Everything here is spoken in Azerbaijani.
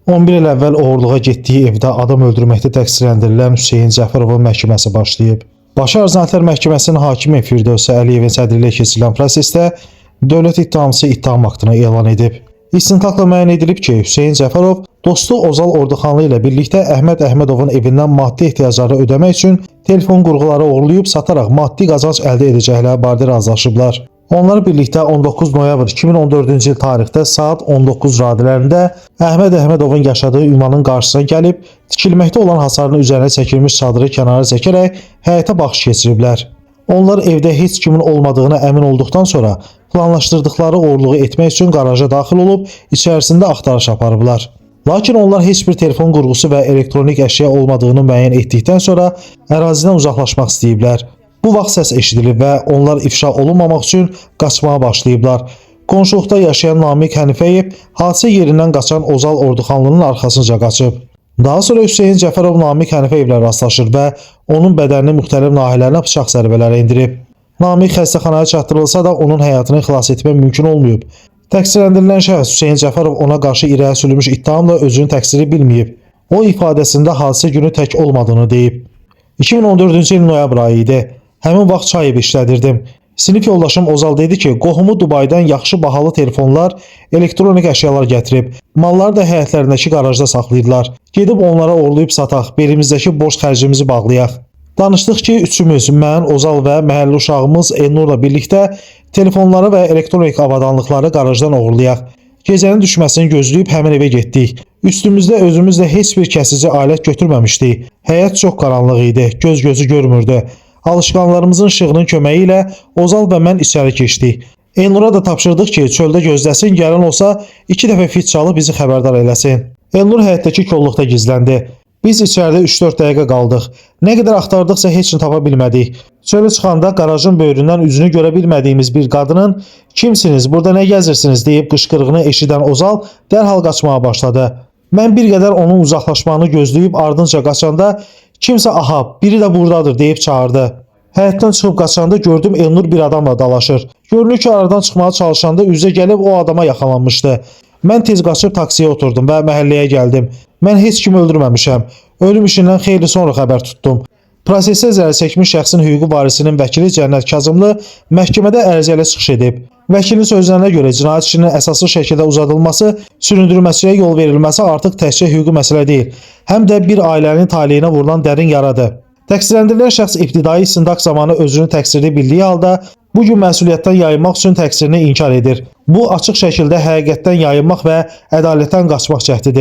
11 il əvvəl oğurluğa getdiyi evdə adam öldürməkdə təqsirləndirilən Hüseyn Cəfərovun məhkəməsi başlayıb. Baş Ərzanətlər Məhkəməsinin hakimi Firdevsə Əliyevin sədrliyi ilə keçirilən prosesdə dövlət ittihamçısı ittiham aktını elan edib. İstintaqla müəyyən edilib ki, Hüseyn Cəfərov dostu Ozal Orduxanlı ilə birlikdə Əhməd Əhmədovun evindən maddi ehtiyacları ödəmək üçün telefon qurğuları oğurlayıb sataraq maddi qazanc əldə edəcəkləri barədə razılaşıblar. Onlar birlikdə 19 noyabr 2014-cü il tarixdə saat 19 radələrində Əhməd Əhmədovun yaşadığı ünvanın qarşısına gəlib, tikilməkdə olan hasarın üzərinə çəkilmiş çadırı kənara çəkərək həyətə baxış keçiriblər. Onlar evdə heç kimin olmadığına əmin olduqdan sonra planlaşdırdıqları oğurluğu etmək üçün qaraja daxil olub, içərisində axtarış aparıblar. Lakin onlar heç bir telefon qurğusu və elektronik əşya olmadığını müəyyən etdikdən sonra ərazidən uzaqlaşmaq istəyiblər. Bu vaxt səs eşidilib və onlar ifşa olunmamaq üçün qaçmağa başlayıblar. Qonşuluqda yaşayan Namiq Hənifəyev hadisə yerindən qaçan Ozal Orduxanlının arxasınca qaçıb. Daha sonra Hüseyn Cəfərov Namiq Hənifəyevlə rastlaşır və onun bədəninin müxtəlif nahiyələrinə bıçaq zərbələri endirib. Namiq xəstəxanaya çatdırılsa da onun həyatını xilas etmək mümkün olmayıb. Təqsirləndirilən şəxs Hüseyn Cəfərov ona qarşı irəli sürülmüş ittihamla özünün təqsiri bilməyib. O ifadəsində hadisə günü tək olmadığını deyib. 2014-cü il noyabr ayı idi. Həmin vaxt çay evi işlədirdim. Sinif yoldaşım Ozal dedi ki, qohumu Dubaydan yaxşı bahalı telefonlar, elektronik əşyalar gətirib. Malları da həyətlərindəki qarajda saxlayırlar. Gedib onlara oğurlayıb sataq, belimizdəki borc xərcimizi bağlayaq. Danışdıq ki, üçümüz, mən, Ozal və məhəlli uşağımız Elnurla birlikdə telefonları və elektronik avadanlıqları qarajdan oğurlayaq. Gecənin düşməsini gözləyib həmin evə getdik. Üstümüzdə özümüzlə heç bir kəsici alət götürməmişdik. Həyət çox qaranlıq idi, göz gözü görmürdü. Alışqanlarımızın işığının köməyi ilə Ozal və mən içəri keçdik. Elnura da tapşırdıq ki, çöldə gözləsin, gələn olsa 2 dəfə fit çalıb bizi xəbərdar eləsin. Elnur həyətdəki kolluqda gizləndi. Biz içəridə 3-4 dəqiqə qaldıq. Nə qədər axtardıqsa heç nə tapa bilmədik. Çölə çıxanda qarajın böyründən üzünü görə bilmədiyimiz bir qadının "Kimsiniz, burada nə gəzirsiniz?" deyib qışqırığını eşidən Ozal dərhal qaçmağa başladı. Mən bir qədər onun uzaqlaşmağını gözləyib ardınca qaçanda "Kimsə aha, biri də buradadır" deyib çağırdı. Həyətdən çıxıb qaçanda gördüm Elnur bir adamla dalaşır. Görünür ki, aradan çıxmağa çalışanda üzə gəlib o adama yaxalanmışdı. Mən tez qaçıb taksiyə oturdum və məhəlləyə gəldim. Mən heç kimi öldürməmişəm. Ölüm işindən xeyli sonra xəbər tutdum. Prosesdə zərər çəkmiş şəxsin hüquqi varisinin vəkili Cənnət Kazımlı məhkəmədə ərizə ilə çıxış edib. Vəkilin sözlərinə görə cinayət işinin əsaslı şəkildə uzadılması, süründürülməsinə yol verilməsi artıq təkcə hüquqi məsələ deyil, həm də bir ailənin taleyinə vurulan dərin yaradır. Təqsirləndirilən şəxs ibtidai istintaq zamanı özünü təqsirli bildiyi halda bu gün məsuliyyətdən yayınmaq üçün təqsirini inkar edir. Bu açıq şəkildə həqiqətdən yayınmaq və ədalətdən qaçmaq cəhdidir.